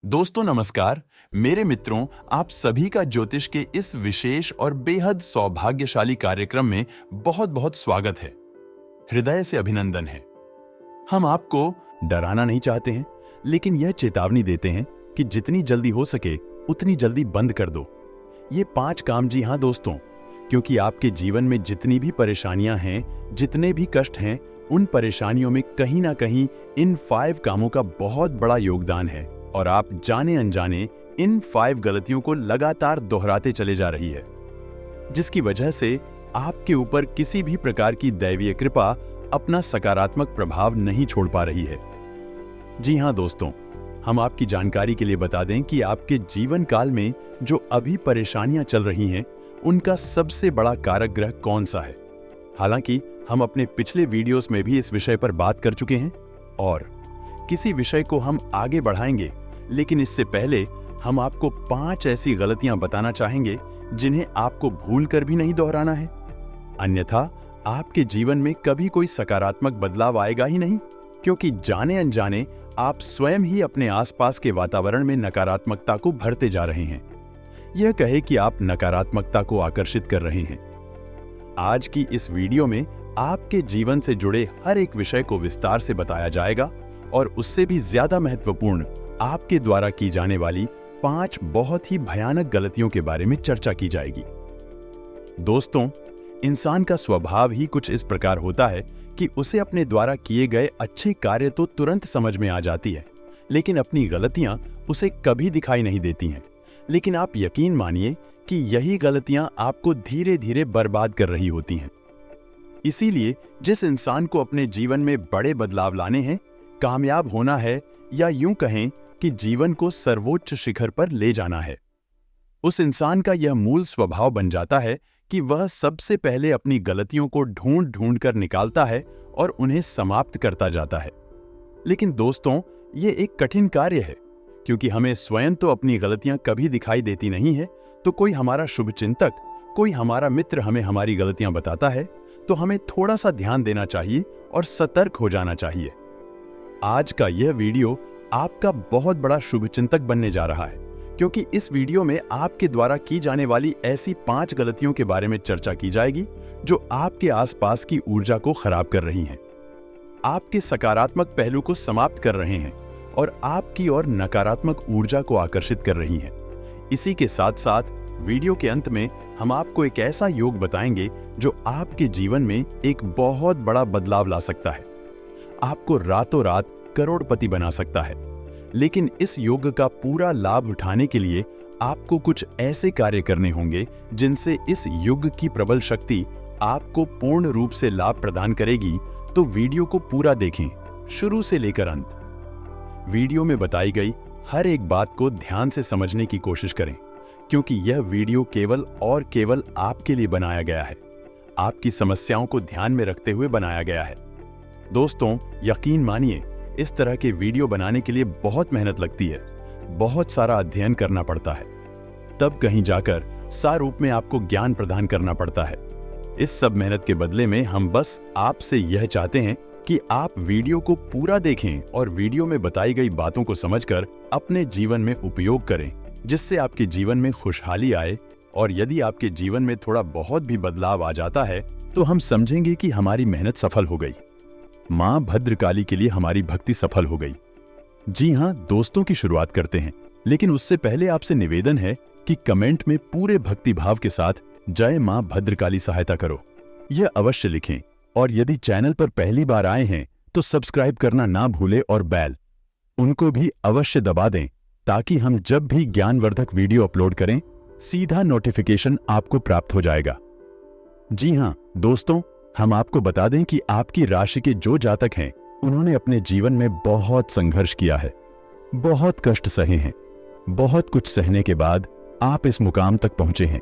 दोस्तों नमस्कार। मेरे मित्रों, आप सभी का ज्योतिष के इस विशेष और बेहद सौभाग्यशाली कार्यक्रम में बहुत बहुत स्वागत है। हृदय से अभिनंदन है। हम आपको डराना नहीं चाहते हैं, लेकिन यह चेतावनी देते हैं कि जितनी जल्दी हो सके उतनी जल्दी बंद कर दो ये 5 काम। जी हाँ दोस्तों, क्योंकि आपके जीवन में जितनी भी परेशानियां हैं, जितने भी कष्ट हैं, उन परेशानियों में कहीं ना कहीं इन 5 कामों का बहुत बड़ा योगदान है और आप जाने अनजाने इन 5 गलतियों को लगातार दोहराते चले जा रही है, जिसकी वजह से आपके ऊपर किसी भी प्रकार की दैवीय कृपा अपना सकारात्मक प्रभाव नहीं छोड़ पा रही है। जी हाँ दोस्तों, हम आपकी जानकारी के लिए बता दें कि आपके जीवन काल में जो अभी परेशानियां चल रही हैं, उनका सबसे बड़ा कारक ग्रह कौन सा है। हालांकि हम अपने पिछले वीडियोस में भी इस विषय पर बात कर चुके हैं और किसी विषय को हम आगे बढ़ाएंगे, लेकिन इससे पहले हम आपको 5 ऐसी गलतियां बताना चाहेंगे जिन्हें आपको भूलकर भी नहीं दोहराना है, अन्यथा आपके जीवन में कभी कोई सकारात्मक बदलाव आएगा ही नहीं, क्योंकि जाने अनजाने आप स्वयं ही अपने आसपास के वातावरण में नकारात्मकता को भरते जा रहे हैं। यह कहे कि आप नकारात्मकता को आकर्षित कर रहे हैं। आज की इस वीडियो में आपके जीवन से जुड़े हर एक विषय को विस्तार से बताया जाएगा और उससे भी ज्यादा महत्वपूर्ण आपके द्वारा की जाने वाली 5 बहुत ही भयानक गलतियों के बारे में चर्चा की जाएगी। दोस्तों, इंसान का स्वभाव ही कुछ इस प्रकार होता है कि उसे अपने द्वारा किए गए अच्छे कार्य तो तुरंत समझ में आ जाती है, लेकिन अपनी गलतियां उसे कभी दिखाई नहीं देती हैं। लेकिन आप यकीन मानिए कि यही गलतियां आपको धीरे धीरे बर्बाद कर रही होती हैं। इसीलिए जिस इंसान को अपने जीवन में बड़े बदलाव लाने हैं, कामयाब होना है, या यूं कहें कि जीवन को सर्वोच्च शिखर पर ले जाना है, उस इंसान का यह मूल स्वभाव बन जाता है कि वह सबसे पहले अपनी गलतियों को ढूंढ ढूंढ कर निकालता है और उन्हें समाप्त करता जाता है। लेकिन दोस्तों, ये एक कठिन कार्य है, क्योंकि हमें स्वयं तो अपनी गलतियां कभी दिखाई देती नहीं है, तो कोई हमारा शुभचिंतक, कोई हमारा मित्र हमें हमारी गलतियां बताता है तो हमें थोड़ा सा ध्यान देना चाहिए और सतर्क हो जाना चाहिए। आज का यह वीडियो आपका बहुत बड़ा शुभचिंतक बनने जा रहा है, क्योंकि इस वीडियो में आपके द्वारा की जाने वाली ऐसी 5 गलतियों के बारे में चर्चा की जाएगी जो आपके आसपास की ऊर्जा को खराब कर रही हैं, आपके सकारात्मक पहलू को समाप्त कर रहे हैं और आपकी ओर नकारात्मक ऊर्जा को आकर्षित कर रही हैं। इसी के साथ साथ वीडियो के अंत में हम आपको एक ऐसा योग बताएंगे जो आपके जीवन में एक बहुत बड़ा बदलाव ला सकता है, आपको रातों रात करोड़पति बना सकता है। लेकिन इस योग का पूरा लाभ उठाने के लिए आपको कुछ ऐसे कार्य करने होंगे जिनसे इस युग की प्रबल शक्ति आपको पूर्ण रूप से लाभ प्रदान करेगी। तो वीडियो को पूरा देखें, शुरू से लेकर अंत। वीडियो में बताई गई हर एक बात को ध्यान से समझने की कोशिश करें, क्योंकि यह वीडियो केवल और केवल आपके लिए बनाया गया है, आपकी समस्याओं को ध्यान में रखते हुए बनाया गया है। दोस्तों, यकीन मानिए, इस तरह के वीडियो बनाने के लिए बहुत मेहनत लगती है, बहुत सारा अध्ययन करना पड़ता है, तब कहीं जाकर सारूप में आपको ज्ञान प्रदान करना पड़ता है। इस सब मेहनत के बदले में हम बस आपसे यह चाहते हैं कि आप वीडियो को पूरा देखें और वीडियो में बताई गई बातों को समझकर अपने जीवन में उपयोग करें, जिससे आपके जीवन में खुशहाली आए। और यदि आपके जीवन में थोड़ा बहुत भी बदलाव आ जाता है तो हम समझेंगे कि हमारी मेहनत सफल हो गई, मां भद्रकाली के लिए हमारी भक्ति सफल हो गई। जी हां दोस्तों, की शुरुआत करते हैं, लेकिन उससे पहले आपसे निवेदन है कि कमेंट में पूरे भक्ति भाव के साथ जय मां भद्रकाली सहायता करो, यह अवश्य लिखें। और यदि चैनल पर पहली बार आए हैं तो सब्सक्राइब करना ना भूलें और बेल उनको भी अवश्य दबा दें, ताकि हम जब भी ज्ञानवर्धक वीडियो अपलोड करें सीधा नोटिफिकेशन आपको प्राप्त हो जाएगा। जी हां दोस्तों, हम आपको बता दें कि आपकी राशि के जो जातक हैं, उन्होंने अपने जीवन में बहुत संघर्ष किया है, बहुत कष्ट सहे हैं। बहुत कुछ सहने के बाद आप इस मुकाम तक पहुंचे हैं।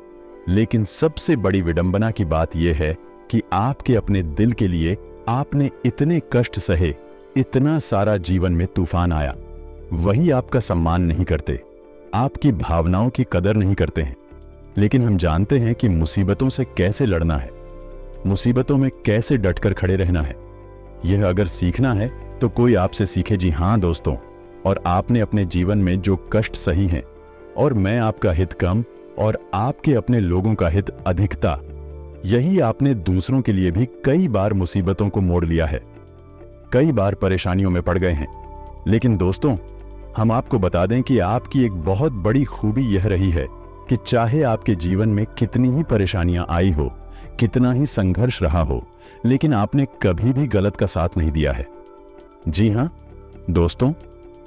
लेकिन सबसे बड़ी विडंबना की बात यह है कि आपके अपने दिल के लिए आपने इतने कष्ट सहे, इतना सारा जीवन में तूफान आया, वही आपका सम्मान नहीं करते, आपकी भावनाओं की कदर नहीं करते हैं। लेकिन हम जानते हैं कि मुसीबतों से कैसे लड़ना है, मुसीबतों में कैसे डटकर खड़े रहना है। यह अगर सीखना है तो कोई आपसे सीखे। जी हां दोस्तों, और आपने अपने जीवन में जो कष्ट सही हैं, और मैं आपका हित कम और आपके अपने लोगों का हित अधिकता, यही आपने दूसरों के लिए भी कई बार मुसीबतों को मोड़ लिया है, कई बार परेशानियों में पड़ गए हैं। लेकिन दोस्तों, हम आपको बता दें कि आपकी एक बहुत बड़ी खूबी यह रही है कि चाहे आपके जीवन में कितनी ही परेशानियां आई हो, कितना ही संघर्ष रहा हो, लेकिन आपने कभी भी गलत का साथ नहीं दिया है। जी हां दोस्तों,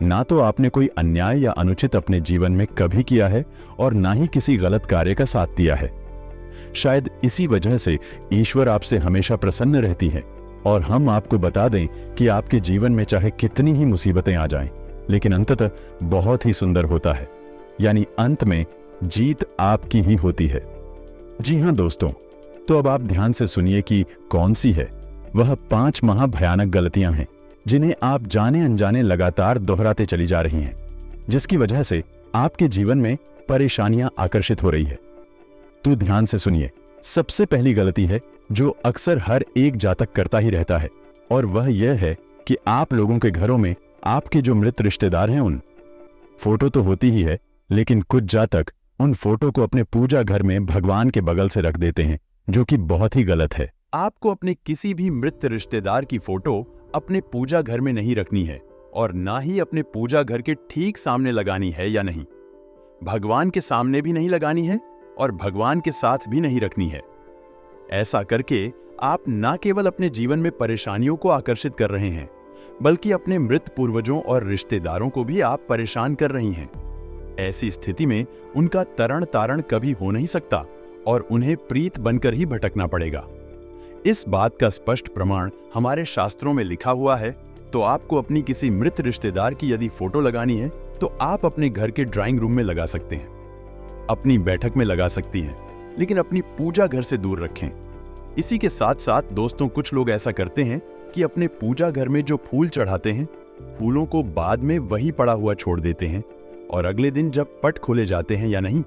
ना तो आपने कोई अन्याय या अनुचित अपने जीवन में कभी किया है और ना ही किसी गलत कार्य का साथ दिया है। शायद इसी वजह से ईश्वर आपसे हमेशा प्रसन्न रहती है। और हम आपको बता दें कि आपके जीवन में चाहे कितनी ही मुसीबतें आ जाएं, लेकिन अंततः बहुत ही सुंदर होता है, यानी अंत में जीत आपकी ही होती है। जी हां दोस्तों, तो अब आप ध्यान से सुनिए कि कौन सी है वह 5 महाभयानक गलतियां हैं जिन्हें आप जाने अनजाने लगातार दोहराते चली जा रही हैं, जिसकी वजह से आपके जीवन में परेशानियां आकर्षित हो रही है। तो ध्यान से सुनिए। सबसे पहली गलती है जो अक्सर हर एक जातक करता ही रहता है, और वह यह है कि आप लोगों के घरों में आपके जो मृत रिश्तेदार हैं उन फोटो तो होती ही है, लेकिन कुछ जातक उन फोटो को अपने पूजा घर में भगवान के बगल से रख देते हैं, जो कि बहुत ही गलत है। आपको अपने किसी भी मृत रिश्तेदार की फोटो अपने पूजा घर में नहीं रखनी है, और ना ही अपने पूजा घर के ठीक सामने लगानी है या नहीं। भगवान के सामने भी नहीं लगानी है और भगवान के साथ भी नहीं रखनी है। ऐसा करके आप ना केवल अपने जीवन में परेशानियों को आकर्षित कर रहे हैं, बल्कि अपने मृत पूर्वजों और रिश्तेदारों को भी आप परेशान कर रही हैं। ऐसी स्थिति में उनका तरण तारण कभी हो नहीं सकता और उन्हें प्रीत बनकर ही भटकना पड़ेगा। इस बात का स्पष्ट प्रमाण हमारे शास्त्रों में लिखा हुआ है। तो आपको अपनी किसी मृत रिश्तेदार की यदि फोटो लगानी है तो आप अपने घर के ड्राइंग रूम में लगा सकते हैं, अपनी बैठक में लगा सकती हैं, लेकिन अपनी पूजा घर से दूर रखें। इसी के साथ साथ दोस्तों, कुछ लोग ऐसा करते हैं कि अपने पूजा घर में जो फूल चढ़ाते हैं, फूलों को बाद में वही पड़ा हुआ छोड़ देते हैं, और अगले दिन जब पट खोले जाते हैं या नहीं,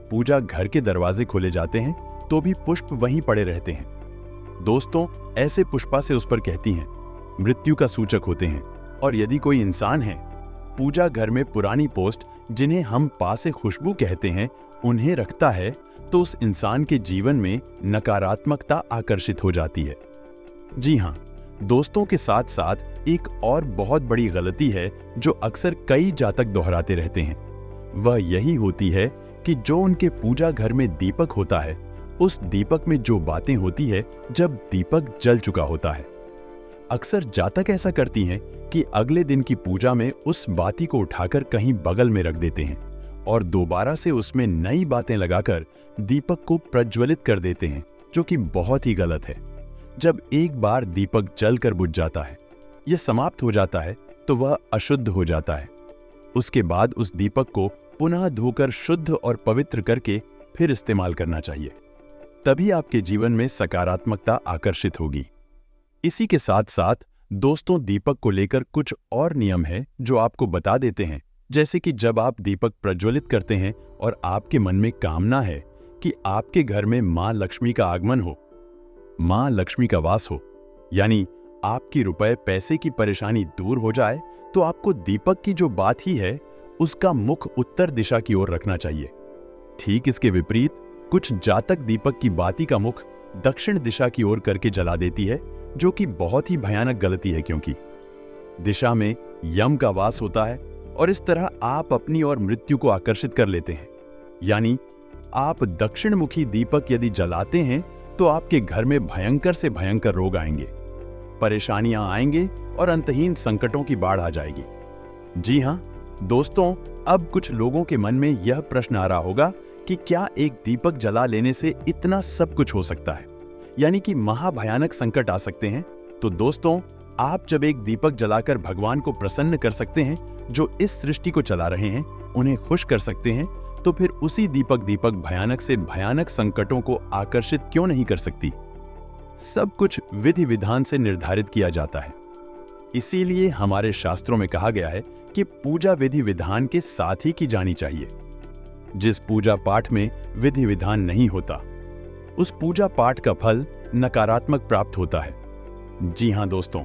पूजा घर के दरवाजे खोले जाते हैं, तो भी पुष्प वहीं पड़े रहते हैं। दोस्तों, ऐसे पुष्पा से उस पर कहती हैं, मृत्यु का सूचक होते हैं। और यदि कोई इंसान है, पूजा घर में पुरानी पोस्ट जिन्हें हम पा से खुशबू कहते हैं, उन्हें रखता है, तो उस इंसान के जीवन में नकारात्मकता आकर्षित हो जाती है। जी हां दोस्तों, के साथ साथ एक और बहुत बड़ी गलती है जो अक्सर कई जातक दोहराते रहते हैं। वह यही होती है कि जो उनके पूजा घर में दीपक होता है, उस दीपक में जो बातें होती है जब दीपक जल चुका होता है। अक्सर जातक ऐसा करती हैं कि अगले दिन की पूजा में उस बाती को उठाकर कहीं बगल में रख देते हैं और दोबारा से उसमें नई बातें लगाकर दीपक को प्रज्वलित कर देते हैं, जो कि बहुत ही गलत है। जब एक बार दीपक जलकर बुझ जाता है, यह समाप्त हो जाता है, तो वह अशुद्ध हो जाता है। उसके बाद उस दीपक को पुनः धोकर शुद्ध और पवित्र करके फिर इस्तेमाल करना चाहिए। तभी आपके जीवन में सकारात्मकता आकर्षित होगी। इसी के साथ साथ दोस्तों, दीपक को लेकर कुछ और नियम है जो आपको बता देते हैं। जैसे कि जब आप दीपक प्रज्वलित करते हैं और आपके मन में कामना है कि आपके घर में मां लक्ष्मी का आगमन हो, मां लक्ष्मी का वास हो, यानी आपकी रुपए पैसे की परेशानी दूर हो जाए, तो आपको दीपक की जो बात ही है उसका मुख उत्तर दिशा की ओर रखना चाहिए। ठीक इसके विपरीत कुछ जातक दीपक की बाती का मुख दक्षिण दिशा की ओर करके जला देती है, जो कि बहुत ही भयानक गलती है, क्योंकि दिशा में यम का वास होता है और इस तरह आप अपनी और मृत्यु को आकर्षित कर लेते हैं। यानी आप दक्षिण मुखी दीपक यदि जलाते हैं तो आपके घर में भयंकर से भयंकर रोग आएंगे, परेशानियां आएंगे और अंतहीन संकटों की बाढ़ आ जाएगी। जी हां दोस्तों, अब कुछ लोगों के मन में यह प्रश्न आ रहा होगा कि क्या एक दीपक जला लेने से इतना सब कुछ हो सकता है, यानी कि महाभयानक संकट आ सकते हैं? तो दोस्तों, आप जब एक दीपक जलाकर भगवान को प्रसन्न कर सकते हैं, जो इस सृष्टि को चला रहे हैं, उन्हें खुश कर सकते हैं, तो फिर उसी दीपक भयानक से भयानक संकटों को आकर्षित क्यों नहीं कर सकती? सब कुछ विधि विधान से निर्धारित किया जाता है। इसीलिए हमारे शास्त्रों में कहा गया है कि पूजा विधि विधान के साथ ही की जानी चाहिए। जिस पूजा पाठ में विधि विधान नहीं होता, उस पूजा पाठ का फल नकारात्मक प्राप्त होता है। जी हां दोस्तों,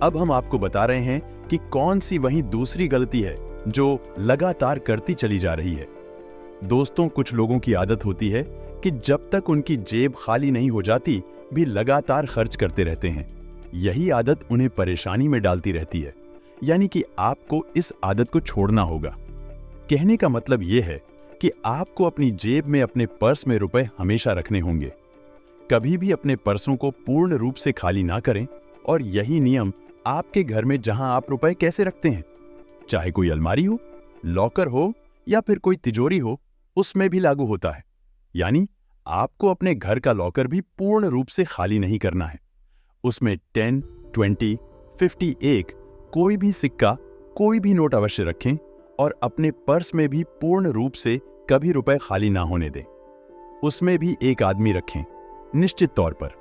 अब हम आपको बता रहे हैं कि कौन सी वही दूसरी गलती है जो लगातार करती चली जा रही है। दोस्तों, कुछ लोगों की आदत होती है कि जब तक उनकी जेब खाली नहीं हो जाती भी लगातार खर्च करते रहते हैं। यही आदत उन्हें परेशानी में डालती रहती है, यानी कि आपको इस आदत को छोड़ना होगा। कहने का मतलब यह है कि आपको अपनी जेब में, अपने पर्स में रुपए हमेशा रखने होंगे। कभी भी अपने पर्सों को पूर्ण रूप से खाली ना करें, और यही नियम आपके घर में जहां आप रुपए कैसे रखते हैं, चाहे कोई अलमारी हो, लॉकर हो या फिर कोई तिजोरी हो, उसमें भी लागू होता है। यानी आपको अपने घर का लॉकर भी पूर्ण रूप से खाली नहीं करना है। उसमें 10, 20, 50 एक कोई भी सिक्का, कोई भी नोट अवश्य रखें, और अपने पर्स में भी पूर्ण रूप से कभी रुपए खाली ना होने दें। उसमें भी एक आदमी रखें निश्चित तौर पर,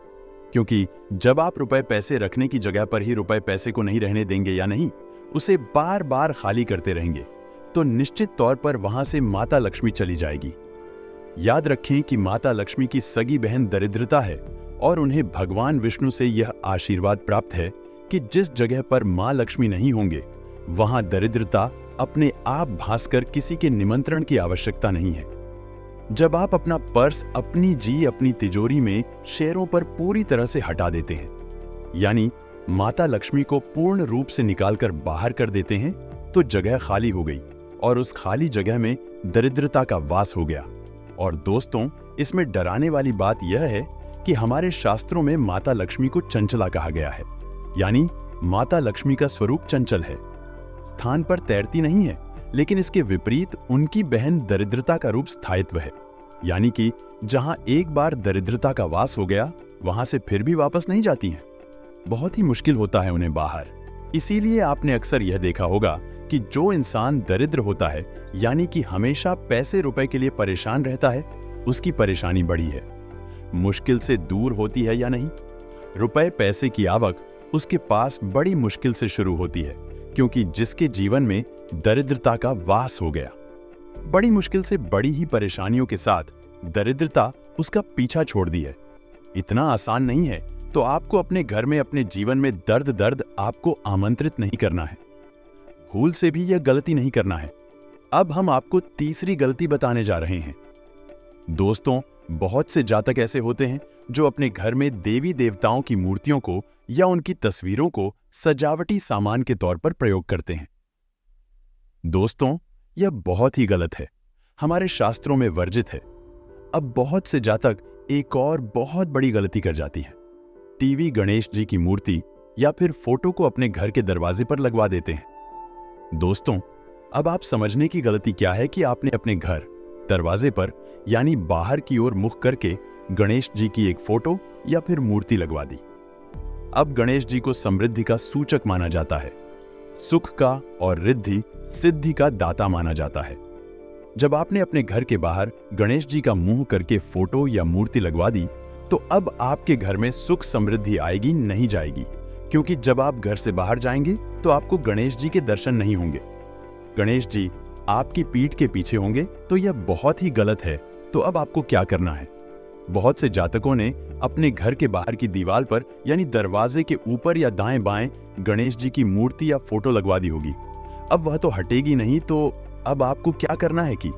क्योंकि जब आप रुपए पैसे रखने की जगह पर ही रुपए पैसे को नहीं रहने देंगे या नहीं, उसे बार बार खाली करते रहेंगे, तो निश्चित तौर पर वहां से माता लक्ष्मी चली जाएगी। याद रखें कि माता लक्ष्मी की सगी बहन दरिद्रता है, और उन्हें भगवान विष्णु से यह आशीर्वाद प्राप्त है कि जिस जगह पर मां लक्ष्मी नहीं होंगे वहां दरिद्रता अपने आप भासकर किसी के निमंत्रण की आवश्यकता नहीं है। जब आप अपना पर्स अपनी तिजोरी में शेयरों पर पूरी तरह से हटा देते हैं, यानी माता लक्ष्मी को पूर्ण रूप से निकालकर बाहर कर देते हैं, तो जगह खाली हो गई, और उस खाली जगह में दरिद्रता का वास हो गया। और दोस्तों, इसमें डराने वाली बात यह है कि हमारे शास्त्रों में माता लक्ष्मी को चंचला कहा गया है, यानी माता लक्ष्मी का स्वरूप चंचल है, स्थान पर तैरती नहीं है, लेकिन इसके विपरीत उनकी बहन दरिद्रता का रूप स्थायित्व है, यानी कि जहां एक बार दरिद्रता का वास हो गया वहां से फिर भी वापस नहीं जाती हैं। बहुत ही मुश्किल होता है उन्हें बाहर। इसीलिए आपने अक्सर यह देखा होगा कि जो इंसान दरिद्र होता है, यानी कि हमेशा पैसे रुपए के लिए परेशान रहता है, उसकी परेशानी बड़ी है, मुश्किल से दूर होती है या नहीं। रुपए पैसे की आवक उसके पास बड़ी मुश्किल से शुरू होती है, क्योंकि जिसके जीवन में दरिद्रता का वास हो गया, बड़ी मुश्किल से बड़ी ही परेशानियों के साथ दरिद्रता उसका पीछा छोड़ दी है। इतना आसान नहीं है, तो आपको अपने घर में, अपने जीवन में दर्द आपको आमंत्रित नहीं करना है। भूल से भी यह गलती नहीं करना है। अब हम आपको तीसरी गलती बताने जा रहे हैं। दोस्तों, बहुत से जातक ऐसे होते हैं जो अपने घर में देवी देवताओं की मूर्तियों को या उनकी तस्वीरों को सजावटी सामान के तौर पर प्रयोग करते हैं। दोस्तों, यह बहुत ही गलत है, हमारे शास्त्रों में वर्जित है। अब बहुत से जातक एक और बहुत बड़ी गलती कर जाती हैं। टीवी गणेश जी की मूर्ति या फिर फोटो को अपने घर के दरवाजे पर लगवा देते हैं। दोस्तों, अब आप समझने की गलती क्या है कि आपने अपने घर दरवाजे पर, यानी बाहर की ओर मुख करके गणेश जी की एक फोटो या फिर मूर्ति लगवा दी। अब गणेश जी को समृद्धि का सूचक माना जाता है, सुख का और रिद्धि सिद्धि का दाता माना जाता है। जब आपने अपने घर के बाहर गणेश जी का मुंह करके फोटो या मूर्ति लगवा दी, तो अब आपके घर में सुख समृद्धि आएगी नहीं जाएगी, क्योंकि जब आप घर से बाहर जाएंगे तो आपको गणेश जी के दर्शन नहीं होंगे। गणेश जी आपकी पीठ के पीछे होंगे, तो यह बहुत ही गलत है। तो अब आपको क्या करना है? बहुत से जातकों ने अपने घर के बाहर की दीवार पर, यानी दरवाजे के ऊपर या दाएं बाएं गणेश जी की मूर्ति या फोटो लगवा दी होगी। अब वह तो हटेगी नहीं, तो अब आपको क्या करना है कि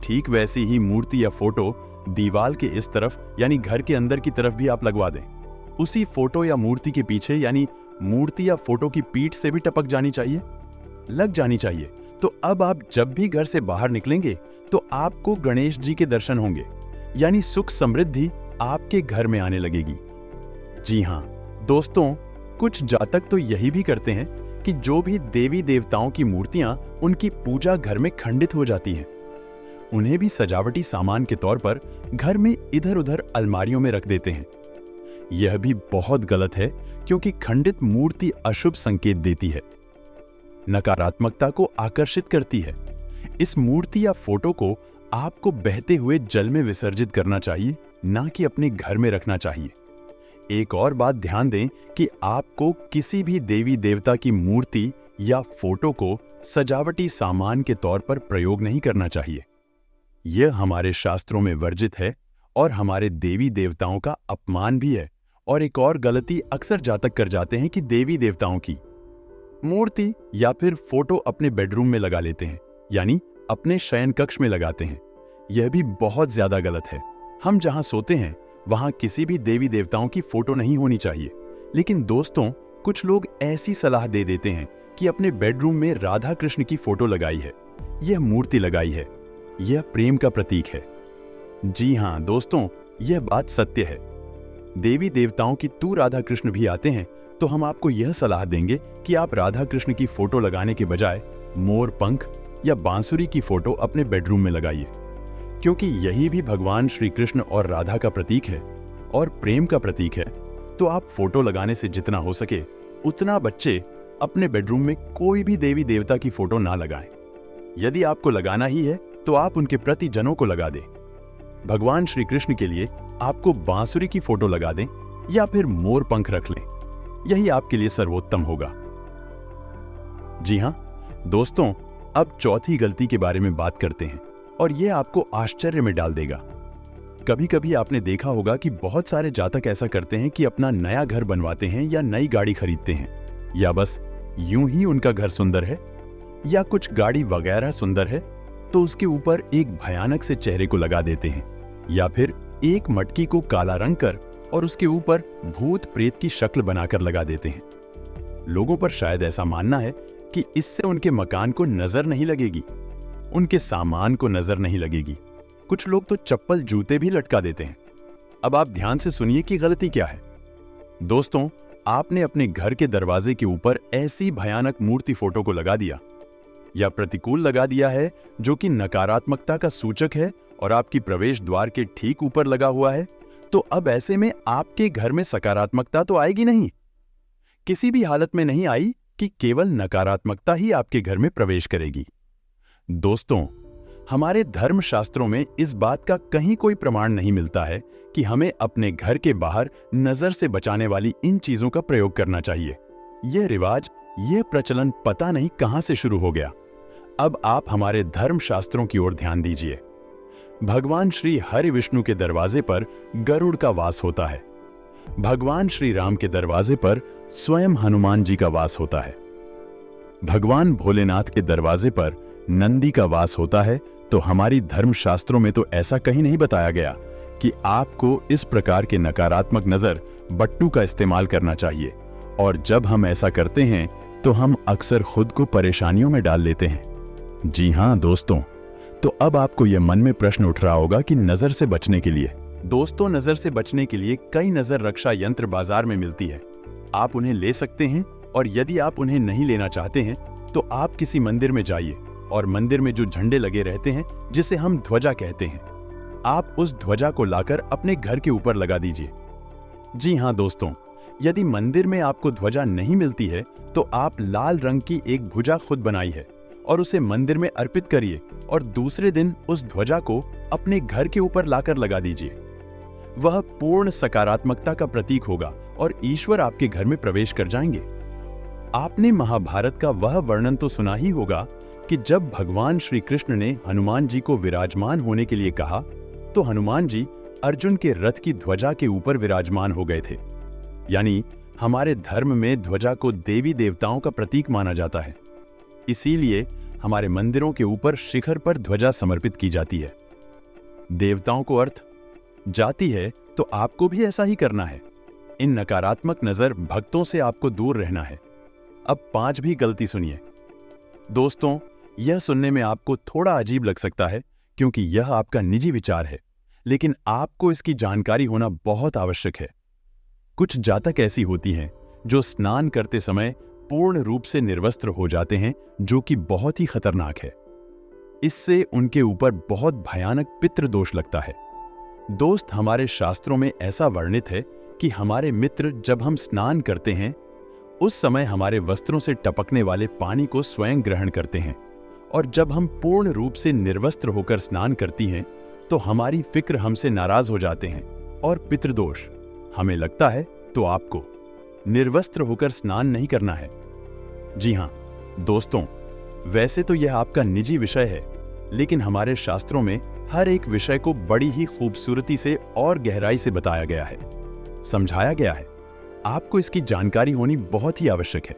ठीक वैसी ही मूर्ति या फोटो दीवार के इस तरफ, यानी घर के अंदर की तरफ भी आप लगवा दें। उसी फोटो या मूर्ति के पीछे, यानी मूर्ति या फोटो की पीठ से भी टपक जानी चाहिए, लग जानी चाहिए। तो अब आप जब भी घर से बाहर निकलेंगे तो आपको गणेश जी के दर्शन होंगे, यानी सुख समृद्धि आपके घर में आने लगेगी। जी हां दोस्तों, कुछ जातक तो यही भी करते हैं कि जो भी देवी देवताओं की मूर्तियां उनकी पूजा घर में खंडित हो जाती हैं, उन्हें भी सजावटी सामान के तौर पर घर में इधर उधर अलमारियों में रख देते हैं। यह भी बहुत गलत है, क्योंकि खंडित मूर्ति अशुभ संकेत देती है, नकारात्मकता को आकर्षित करती है। इस मूर्ति या फोटो को आपको बहते हुए जल में विसर्जित करना चाहिए, ना कि अपने घर में रखना चाहिए। एक और बात ध्यान दें कि आपको किसी भी देवी देवता की मूर्ति या फोटो को सजावटी सामान के तौर पर प्रयोग नहीं करना चाहिए। यह हमारे शास्त्रों में वर्जित है और हमारे देवी देवताओं का अपमान भी है और एक और गलती अक्सर जातक कर जाते हैं कि देवी देवताओं की मूर्ति या फिर फोटो अपने बेडरूम में लगा लेते हैं, यानी अपने शयन कक्ष में लगाते हैं। यह भी बहुत ज्यादा गलत है। हम जहां सोते हैं वहां किसी भी देवी देवताओं की फोटो नहीं होनी चाहिए। लेकिन दोस्तों, कुछ लोग ऐसी सलाह दे देते हैं कि अपने बेडरूम में राधा कृष्ण की फोटो लगाई है, यह मूर्ति लगाई है, यह प्रेम का प्रतीक है। जी हां दोस्तों, यह बात सत्य है। देवी देवताओं की तू राधा कृष्ण भी आते हैं तो हम आपको यह सलाह देंगे कि आप राधा कृष्ण की फोटो लगाने के बजाय मोर पंख या बांसुरी की फोटो अपने बेडरूम में लगाइए, क्योंकि यही भी भगवान श्री कृष्ण और राधा का प्रतीक है और प्रेम का प्रतीक है। तो आप फोटो लगाने से जितना हो सके उतना बच्चे अपने बेडरूम में कोई भी देवी देवता की फोटो ना लगाएं। यदि आपको लगाना ही है तो आप उनके प्रति जनों को लगा दें। भगवान श्री कृष्ण के लिए आपको बांसुरी की फोटो लगा दें या फिर मोर पंख रख लें, यही आपके लिए सर्वोत्तम होगा। जी हां दोस्तों, अब चौथी गलती के बारे में बात करते हैं और यह आपको आश्चर्य में डाल देगा। कभी कभी आपने देखा होगा कि बहुत सारे जातक ऐसा करते हैं कि अपना नया घर बनवाते हैं या नई गाड़ी खरीदते हैं, या बस यूं ही उनका घर सुंदर है या कुछ गाड़ी वगैरह सुंदर है तो उसके ऊपर एक भयानक से चेहरे को लगा देते हैं, या फिर एक मटकी को काला रंग कर और उसके ऊपर भूत प्रेत की शक्ल बनाकर लगा देते हैं। लोगों पर शायद ऐसा मानना है कि इससे उनके मकान को नजर नहीं लगेगी, उनके सामान को नजर नहीं लगेगी। कुछ लोग तो चप्पल जूते भी लटका देते हैं। अब आप ध्यान से सुनिए कि गलती क्या है। दोस्तों, आपने अपने घर के दरवाजे के ऊपर ऐसी भयानक मूर्ति फोटो को लगा दिया या प्रतिकूल लगा दिया है जो कि नकारात्मकता का सूचक है और आपकी प्रवेश द्वार के ठीक ऊपर लगा हुआ है, तो अब ऐसे में आपके घर में सकारात्मकता तो आएगी नहीं। किसी भी हालत में नहीं आई कि केवल नकारात्मकता ही आपके घर में प्रवेश करेगी। दोस्तों, हमारे धर्मशास्त्रों में इस बात का कहीं कोई प्रमाण नहीं मिलता है कि हमें अपने घर के बाहर नजर से बचाने वाली इन चीजों का प्रयोग करना चाहिए। यह रिवाज, यह प्रचलन पता नहीं कहां से शुरू हो गया। अब आप हमारे धर्मशास्त्रों की ओर ध्यान दीजिए। भगवान श्री हरि विष्णु के दरवाजे पर गरुड़ का वास होता है। भगवान श्री राम के दरवाजे पर स्वयं हनुमान जी का वास होता है। भगवान भोलेनाथ के दरवाजे पर नंदी का वास होता है। तो हमारी धर्मशास्त्रों में तो ऐसा कहीं नहीं बताया गया कि आपको इस प्रकार के नकारात्मक नजर बट्टू का इस्तेमाल करना चाहिए, और जब हम ऐसा करते हैं तो हम अक्सर खुद को परेशानियों में डाल लेते हैं। जी हां दोस्तों, तो अब आपको यह मन में प्रश्न उठ रहा होगा कि नजर से बचने के लिए, दोस्तों नजर से बचने के लिए कई नजर रक्षा यंत्र बाजार में मिलती है। आप उन्हें ले सकते हैं, और यदि आप उन्हें नहीं लेना चाहते हैं तो आप किसी मंदिर में जाइए और मंदिर में जो झंडे लगे रहते हैं जिसे हम ध्वजा कहते हैं, आप उस ध्वजा को लाकर अपने घर के ऊपर लगा दीजिए। जी हां दोस्तों, यदि मंदिर में आपको ध्वजा नहीं मिलती है तो आप लाल रंग की एक भुजा खुद बनाई है और उसे मंदिर में अर्पित करिए, और दूसरे दिन उस ध्वजा को अपने घर के ऊपर लाकर लगा दीजिए। वह पूर्ण सकारात्मकता का प्रतीक होगा और ईश्वर आपके घर में प्रवेश कर जाएंगे। आपने महाभारत का वह वर्णन तो सुना ही होगा कि जब भगवान श्री कृष्ण ने हनुमान जी को विराजमान होने के लिए कहा तो हनुमान जी अर्जुन के रथ की ध्वजा के ऊपर विराजमान हो गए थे। यानी हमारे धर्म में ध्वजा को देवी देवताओं का प्रतीक माना जाता है, इसीलिए हमारे मंदिरों के ऊपर शिखर पर ध्वजा समर्पित की जाती है। देवताओं को अर्थ जाती है तो आपको भी ऐसा ही करना है। इन नकारात्मक नजर भक्तों से आपको दूर रहना है। अब 5 भी गलती सुनिए। दोस्तों, यह सुनने में आपको थोड़ा अजीब लग सकता है क्योंकि यह आपका निजी विचार है, लेकिन आपको इसकी जानकारी होना बहुत आवश्यक है। कुछ जातक ऐसी होती हैं जो स्नान करते समय पूर्ण रूप से निर्वस्त्र हो जाते हैं, जो कि बहुत ही खतरनाक है। इससे उनके ऊपर बहुत भयानक पितृदोष लगता है। दोस्त, हमारे शास्त्रों में ऐसा वर्णित है कि हमारे मित्र जब हम स्नान करते हैं उस समय हमारे वस्त्रों से टपकने वाले पानी को स्वयं ग्रहण करते हैं, और जब हम पूर्ण रूप से निर्वस्त्र होकर स्नान करती हैं तो हमारी फिक्र हमसे नाराज हो जाते हैं और पितृदोष हमें लगता है तो आपको निर्वस्त्र होकर स्नान नहीं करना है। जी हां दोस्तों, वैसे तो यह आपका निजी विषय है, लेकिन हमारे शास्त्रों में हर एक विषय को बड़ी ही खूबसूरती से और गहराई से बताया गया है। समझाया गया है। आपको इसकी जानकारी होनी बहुत ही आवश्यक है।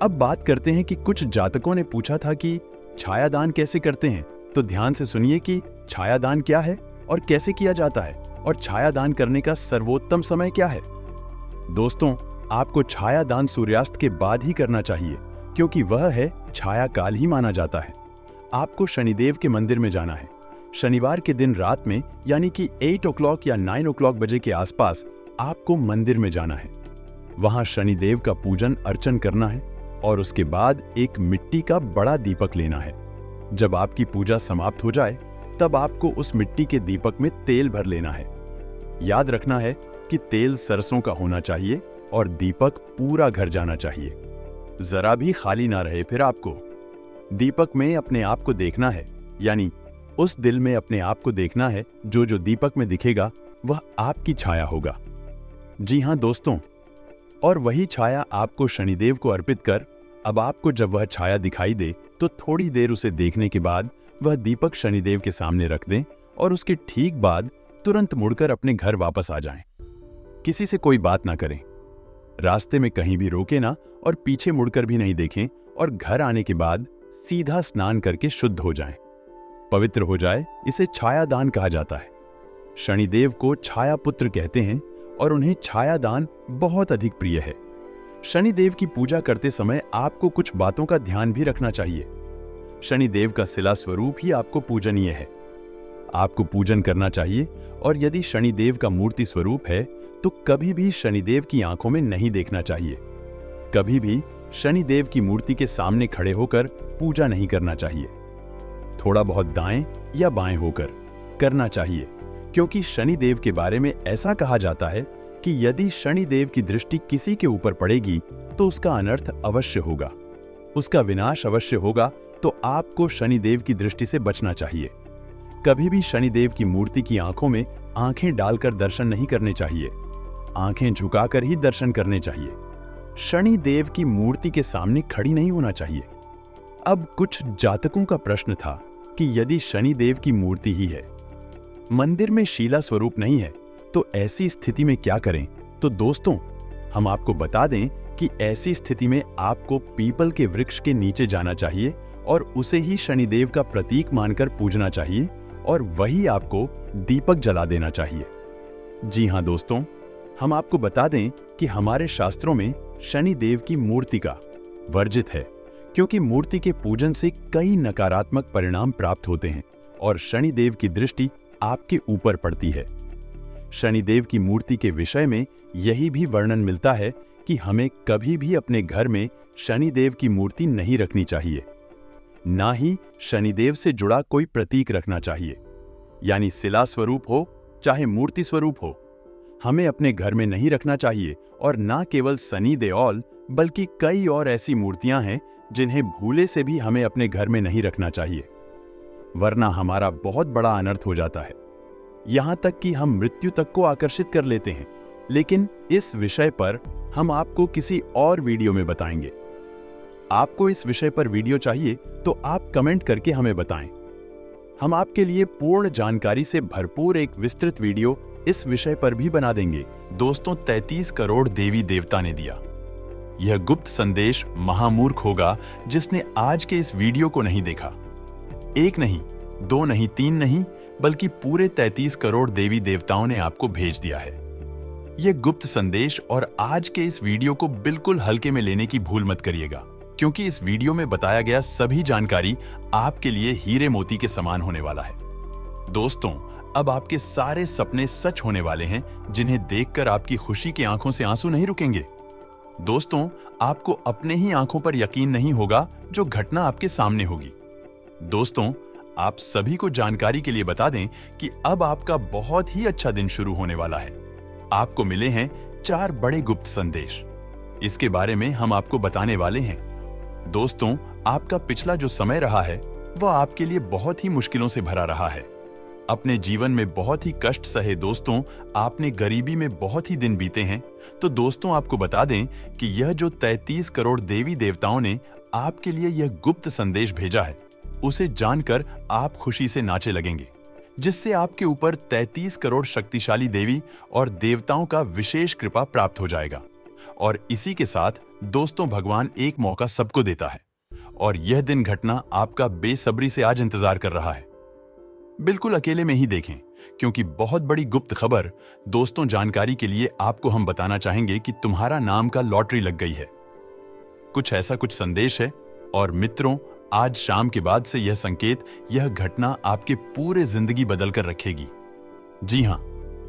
अब बात करते हैं कि कुछ जातकों ने पूछा था कि छायादान कैसे करते हैं। तो ध्यान से सुनिए कि छायादान क्या है और कैसे किया जाता है और छायादान करने का सर्वोत्तम समय क्या है। दोस्तों, आपको छायादान सूर्यास्त के बाद ही करना चाहिए, क्योंकि वह है छाया काल ही माना जाता है। आपको शनिदेव के मंदिर में जाना है। शनिवार के दिन रात में, यानी कि 8 o'clock या 9 o'clock बजे के आसपास आपको मंदिर में जाना है। वहां शनिदेव का पूजन अर्चन करना है और उसके बाद एक मिट्टी का बड़ा दीपक लेना है। जब आपकी पूजा समाप्त हो जाए तब आपको उस मिट्टी के दीपक में तेल भर लेना है। याद रखना है कि तेल सरसों का होना चाहिए और दीपक पूरा घर जाना चाहिए, जरा भी खाली ना रहे। फिर आपको दीपक में अपने आप को देखना है, यानी उस दिल में अपने आप को देखना है। जो जो दीपक में दिखेगा वह आपकी छाया होगा। जी हां दोस्तों, और वही छाया आपको शनिदेव को अर्पित कर, अब आपको जब वह छाया दिखाई दे तो थोड़ी देर उसे देखने के बाद वह दीपक शनिदेव के सामने रख दें और उसके ठीक बाद तुरंत मुड़कर अपने घर वापस आ जाएं। किसी से कोई बात ना करें, रास्ते में कहीं भी रोके ना और पीछे मुड़कर भी नहीं देखें, और घर आने के बाद सीधा स्नान करके शुद्ध हो जाएं, पवित्र हो जाए। इसे छायादान कहा जाता है। शनिदेव को छाया पुत्र कहते हैं और उन्हें छायादान बहुत अधिक प्रिय है। शनिदेव की पूजा करते समय आपको कुछ बातों का ध्यान भी रखना चाहिए। शनिदेव का शिला स्वरूप ही आपको पूजनीय है। आपको पूजन करना चाहिए, और यदि शनिदेव का मूर्ति स्वरूप है तो कभी भी शनिदेव की आंखों में नहीं देखना चाहिए। कभी भी शनिदेव की मूर्ति के सामने खड़े होकर पूजा नहीं करना चाहिए। थोड़ा बहुत दाएं या बाएं होकर करना चाहिए, क्योंकि शनिदेव के बारे में ऐसा कहा जाता है कि यदि शनिदेव की दृष्टि किसी के ऊपर पड़ेगी तो उसका अनर्थ अवश्य होगा, उसका विनाश अवश्य होगा। तो आपको शनिदेव की दृष्टि से बचना चाहिए। कभी भी शनिदेव की मूर्ति की आंखों में आंखें डालकर दर्शन नहीं करने चाहिए। आंखें झुकाकर ही दर्शन करने चाहिए। शनिदेव की मूर्ति के सामने खड़ी नहीं होना चाहिए। अब कुछ जातकों का प्रश्न था कि यदि शनिदेव की मूर्ति ही है, मंदिर में शीला स्वरूप नहीं है, तो ऐसी स्थिति में क्या करें। तो दोस्तों, हम आपको बता दें कि ऐसी स्थिति में आपको पीपल के वृक्ष के नीचे जाना चाहिए और उसे ही शनिदेव का प्रतीक मानकर पूजना चाहिए, और वही आपको दीपक जला देना चाहिए। जी हां दोस्तों, हम आपको बता दें कि हमारे शास्त्रों में शनिदेव की मूर्ति का वर्जित है, क्योंकि मूर्ति के पूजन से कई नकारात्मक परिणाम प्राप्त होते हैं और शनिदेव की दृष्टि आपके ऊपर पड़ती है। शनिदेव की मूर्ति के विषय में यही भी वर्णन मिलता है कि हमें कभी भी अपने घर में शनिदेव की मूर्ति नहीं रखनी चाहिए, ना ही शनिदेव से जुड़ा कोई प्रतीक रखना चाहिए, यानी शिला स्वरूप हो चाहे मूर्ति स्वरूप हो, हमें अपने घर में नहीं रखना चाहिए। और ना केवल शनि देओल, बल्कि कई और ऐसी मूर्तियां हैं जिन्हें भूले से भी हमें अपने घर में नहीं रखना चाहिए, वरना हमारा बहुत बड़ा अनर्थ हो जाता है। यहां तक कि हम मृत्यु तक को आकर्षित कर लेते हैं। लेकिन इस विषय पर हम आपको किसी और वीडियो में बताएंगे। आपको इस विषय पर वीडियो चाहिए तो आप कमेंट करके हमें बताएं। हम आपके लिए पूर्ण जानकारी से भरपूर एक विस्तृत वीडियो इस विषय पर भी बना देंगे। दोस्तों, 33 करोड़ देवी देवता ने दिया। यह गुप्त संदेश महामूर्ख होगा जिसने आज के इस वीडियो को नहीं देखा। एक नहीं, दो नहीं, तीन नहीं, बल्कि पूरे 33 करोड़ देवी देवताओं ने आपको भेज दिया है। यह गुप्त संदेश और आज के इस वीडियो को बिल्कुल हल्के में लेने की भूल मत करिएगा, क्योंकि इस वीडियो में बताया गया सभी जानकारी आपके लिए हीरे मोती के समान होने वाला है। दोस्तों, अब आपके सारे सपने सच होने वाले हैं, जिन्हें देखकर आपकी खुशी की आंखों से आंसू नहीं रुकेंगे। दोस्तों, आपको अपने ही आंखों पर यकीन नहीं होगा जो घटना आपके सामने होगी। दोस्तों, आप सभी को जानकारी के लिए बता दें कि अब आपका बहुत ही अच्छा दिन शुरू होने वाला है। आपको मिले हैं 4 बड़े गुप्त संदेश। इसके बारे में हम आपको बताने वाले हैं। दोस्तों, आपका पिछला जो समय रहा है वह आपके लिए बहुत ही मुश्किलों से भरा रहा है। अपने जीवन में बहुत ही कष्ट सहे दोस्तों, आपने गरीबी में बहुत ही दिन बीते हैं। तो दोस्तों, आपको बता दें कि यह जो 33 करोड़ देवी देवताओं ने आपके लिए यह गुप्त संदेश भेजा है, उसे जानकर आप खुशी से नाचे लगेंगे। जिससे आपके ऊपर 33 करोड़ शक्तिशाली देवी और देवताओं का विशेष कृपा प्राप्त हो जाएगा। और इसी के साथ दोस्तों, भगवान एक मौका सबको देता है और यह दिन घटना आपका बेसब्री से आज इंतजार कर रहा है। बिल्कुल अकेले में ही देखें, क्योंकि बहुत बड़ी गुप्त खबर दोस्तों, जानकारी के लिए आपको हम बताना चाहेंगे कि तुम्हारा नाम का लॉटरी लग गई है। कुछ ऐसा कुछ संदेश है और मित्रों, आज शाम के बाद से यह संकेत, यह घटना आपके पूरे जिंदगी बदल कर रखेगी। जी हां,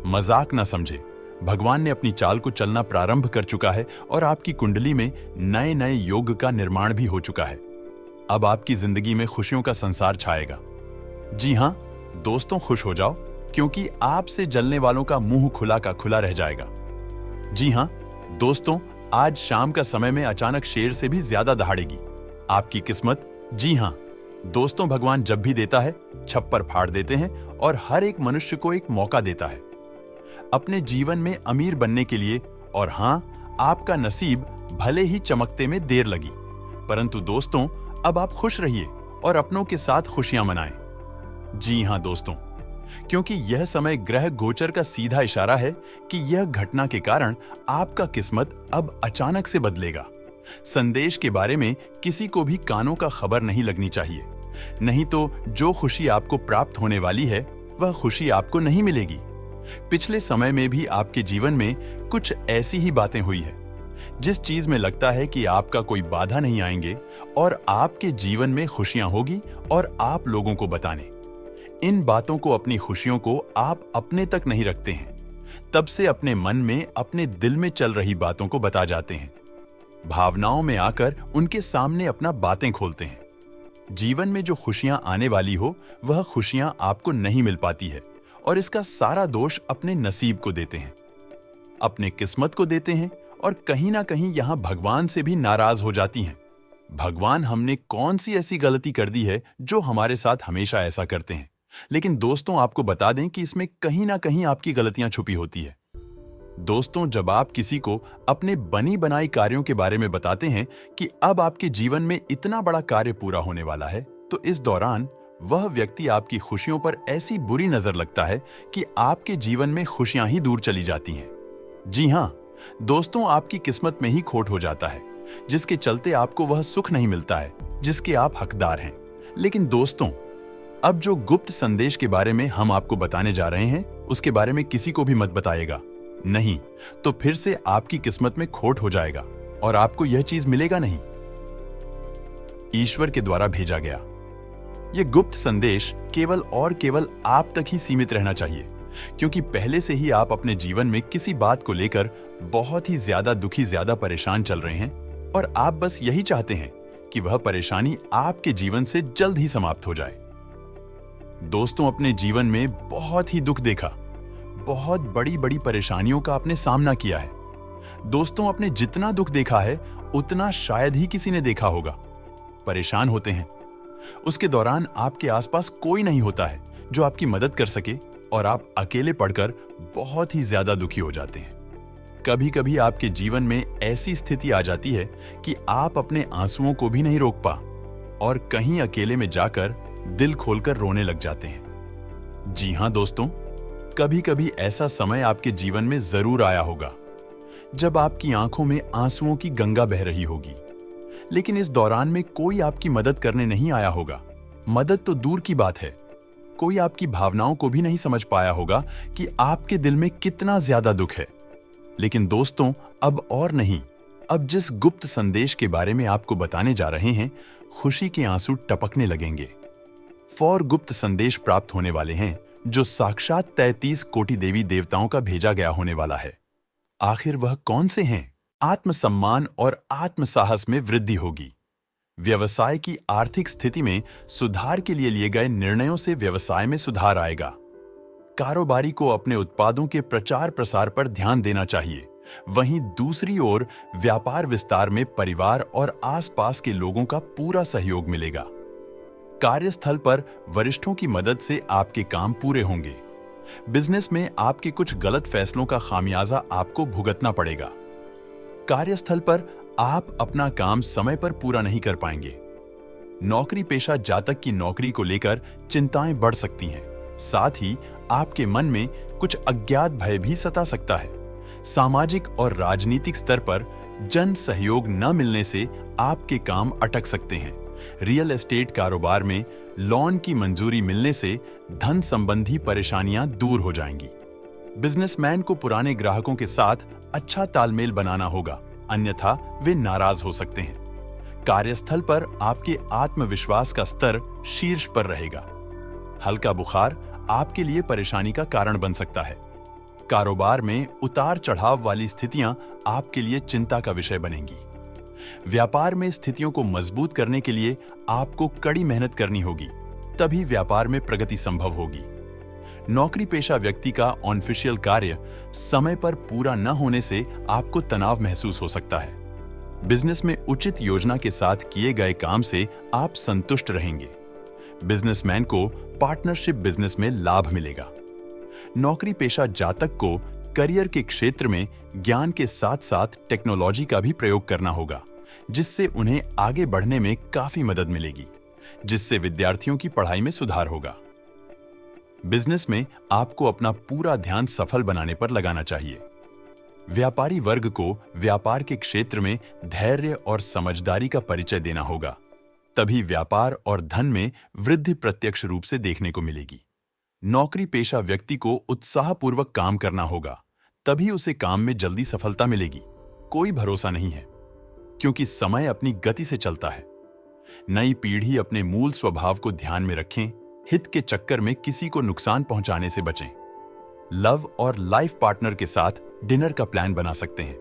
मजाक ना समझे, भगवान ने अपनी चाल को चलना प्रारंभ कर चुका है और आपकी कुंडली में नए नए योग का निर्माण भी हो चुका है। अब आपकी जिंदगी में खुशियों का संसार छाएगा। जी हां दोस्तों, खुश हो जाओ, क्योंकि आपसे जलने वालों का मुंह खुला का खुला रह जाएगा। जी हां दोस्तों, आज शाम का समय में अचानक शेर से भी ज्यादा दहाड़ेगी आपकी किस्मत। जी हां दोस्तों, भगवान जब भी देता है, छप्पर फाड़ देते हैं और हर एक मनुष्य को एक मौका देता है अपने जीवन में अमीर बनने के लिए। और हां, आपका नसीब भले ही चमकते में देर लगी, परंतु दोस्तों, अब आप खुश रहिए और अपनों के साथ खुशियां मनाएं। जी हां दोस्तों, क्योंकि यह समय ग्रह गोचर का सीधा इशारा है कि यह घटना के कारण आपका किस्मत अब अचानक से बदलेगा। संदेश के बारे में किसी को भी कानों का खबर नहीं लगनी चाहिए, नहीं तो जो खुशी आपको प्राप्त होने वाली है वह खुशी आपको नहीं मिलेगी। पिछले समय में भी आपके जीवन में कुछ ऐसी ही बातें हुई है, जिस चीज में लगता है कि आपका कोई बाधा नहीं आएंगे और आपके जीवन में खुशियां होगी और आप लोगों को बताने। इन बातों को, अपनी खुशियों को आप अपने तक नहीं रखते हैं, तब से अपने मन में, अपने दिल में चल रही बातों को बता जाते हैं। भावनाओं में आकर उनके सामने अपना बातें खोलते हैं। जीवन में जो खुशियां आने वाली हो, वह खुशियां आपको नहीं मिल पाती है और इसका सारा दोष अपने नसीब को देते हैं, अपने किस्मत को देते हैं और कहीं ना कहीं यहां भगवान से भी नाराज हो जाती हैं। भगवान हमने कौन सी ऐसी गलती कर दी है जो हमारे साथ हमेशा ऐसा करते हैं। लेकिन दोस्तों, आपको बता दें कि इसमें कहीं ना कहीं आपकी गलतियां छुपी होती है। दोस्तों, जब आप किसी को अपने बनी बनाई कार्यों के बारे में बताते हैं कि अब आपके जीवन में इतना बड़ा कार्य पूरा होने वाला है, तो इस दौरान वह व्यक्ति आपकी खुशियों पर ऐसी बुरी नजर लगता है कि आपके जीवन में खुशियां ही दूर चली जाती हैं। जी हां दोस्तों, आपकी किस्मत में ही खोट हो जाता है, जिसके चलते आपको वह सुख नहीं मिलता है जिसके आप हकदार हैं। लेकिन दोस्तों, अब जो गुप्त संदेश के बारे में हम आपको बताने जा रहे हैं, उसके बारे में किसी को भी मत बताइएगा, नहीं तो फिर से आपकी किस्मत में खोट हो जाएगा और आपको यह चीज मिलेगा नहीं। ईश्वर के द्वारा भेजा गया यह गुप्त संदेश केवल और केवल आप तक ही सीमित रहना चाहिए, क्योंकि पहले से ही आप अपने जीवन में किसी बात को लेकर बहुत ही ज्यादा दुखी, ज्यादा परेशान चल रहे हैं और आप बस यही चाहते हैं कि वह परेशानी आपके जीवन से जल्द ही समाप्त हो जाए। दोस्तों, अपने जीवन में बहुत ही दुख देखा, बहुत बड़ी बड़ी परेशानियों का आपने सामना किया है। दोस्तों, आपने जितना दुख देखा है उतना शायद ही किसी ने देखा होगा। परेशान होते हैं, उसके दौरान आपके आसपास कोई नहीं होता है जो आपकी मदद कर सके और आप अकेले पड़कर बहुत ही ज्यादा दुखी हो जाते हैं। कभी कभी आपके जीवन में ऐसी स्थिति आ जाती है कि आप अपने आंसुओं को भी नहीं रोक पा और कहीं अकेले में जाकर दिल खोलकर रोने लग जाते हैं। जी हां दोस्तों, कभी कभी ऐसा समय आपके जीवन में जरूर आया होगा जब आपकी आंखों में आंसुओं की गंगा बह रही होगी, लेकिन इस दौरान में कोई आपकी मदद करने नहीं आया होगा। मदद तो दूर की बात है, कोई आपकी भावनाओं को भी नहीं समझ पाया होगा कि आपके दिल में कितना ज्यादा दुख है। लेकिन दोस्तों, अब और नहीं, अब जिस गुप्त संदेश के बारे में आपको बताने जा रहे हैं, खुशी के आंसू टपकने लगेंगे। फौर गुप्त संदेश प्राप्त होने वाले हैं जो साक्षात 33 कोटि देवी देवताओं का भेजा गया होने वाला है। आखिर वह कौन से हैं? आत्मसम्मान और आत्मसाहस में वृद्धि होगी। व्यवसाय की आर्थिक स्थिति में सुधार के लिए गए निर्णयों से व्यवसाय में सुधार आएगा। कारोबारी को अपने उत्पादों के प्रचार प्रसार पर ध्यान देना चाहिए। वहीं दूसरी ओर व्यापार विस्तार में परिवार और आसपास के लोगों का पूरा सहयोग मिलेगा। कार्यस्थल पर वरिष्ठों की मदद से आपके काम पूरे होंगे। बिजनेस में आपके कुछ गलत फैसलों का खामियाजा आपको भुगतना पड़ेगा। कार्यस्थल पर आप अपना काम समय पर पूरा नहीं कर पाएंगे। नौकरी पेशा जातक की नौकरी को लेकर चिंताएं बढ़ सकती हैं। साथ ही आपके मन में कुछ अज्ञात भय भी सता सकता है। सामाजिक और राजनीतिक स्तर पर जन सहयोग न मिलने से आपके काम अटक सकते हैं। रियल एस्टेट कारोबार में लोन की मंजूरी मिलने से धन संबंधी परेशानियां दूर हो जाएंगी। बिजनेसमैन को पुराने ग्राहकों के साथ अच्छा तालमेल बनाना होगा, अन्यथा वे नाराज हो सकते हैं। कार्यस्थल पर आपके आत्मविश्वास का स्तर शीर्ष पर रहेगा। हल्का बुखार आपके लिए परेशानी का कारण बन सकता है। कारोबार में उतार चढ़ाव वाली स्थितियां आपके लिए चिंता का विषय बनेंगी। व्यापार में स्थितियों को मजबूत करने के लिए आपको कड़ी मेहनत करनी होगी, तभी व्यापार में प्रगति संभव होगी। नौकरी पेशा व्यक्ति का ऑफिशियल कार्य समय पर पूरा न होने से आपको तनाव महसूस हो सकता है। बिजनेस में उचित योजना के साथ किए गए काम से आप संतुष्ट रहेंगे। बिजनेसमैन को पार्टनरशिप बिजनेस में लाभ मिलेगा। नौकरी पेशा जातक को करियर के क्षेत्र में ज्ञान के साथ साथ टेक्नोलॉजी का भी प्रयोग करना होगा, जिससे उन्हें आगे बढ़ने में काफी मदद मिलेगी, जिससे विद्यार्थियों की पढ़ाई में सुधार होगा। बिजनेस में आपको अपना पूरा ध्यान सफल बनाने पर लगाना चाहिए। व्यापारी वर्ग को व्यापार के क्षेत्र में धैर्य और समझदारी का परिचय देना होगा, तभी व्यापार और धन में वृद्धि प्रत्यक्ष रूप से देखने को मिलेगी। नौकरी पेशा व्यक्ति को उत्साहपूर्वक काम करना होगा, तभी उसे काम में जल्दी सफलता मिलेगी। कोई भरोसा नहीं है, क्योंकि समय अपनी गति से चलता है। नई पीढ़ी अपने मूल स्वभाव को ध्यान में रखें, हित के चक्कर में किसी को नुकसान पहुंचाने से बचें। लव और लाइफ पार्टनर के साथ डिनर का प्लान बना सकते हैं।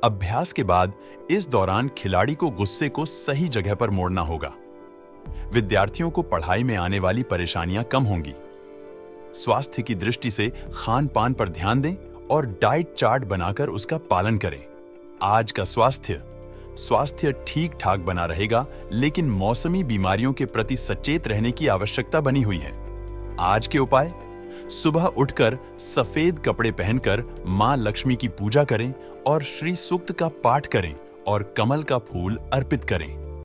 अभ्यास के बाद इस दौरान खिलाड़ी को गुस्से को सही जगह पर मोड़ना होगा। विद्यार्थियों को पढ़ाई में आने वाली परेशानियां कम होंगी। स्वास्थ्य की दृष्टि से खान पान पर ध्यान दें और डाइट चार्ट बनाकर उसका पालन करें। आज का स्वास्थ्य ठीक ठाक बना रहेगा, लेकिन मौसमी बीमारियों के प्रति सचेत रहने की आवश्यकता बनी हुई है। आज के उपाय: सुबह उठकर सफेद कपड़े पहनकर मां लक्ष्मी की पूजा करें और श्री सूक्त का पाठ करें और कमल का फूल अर्पित करें।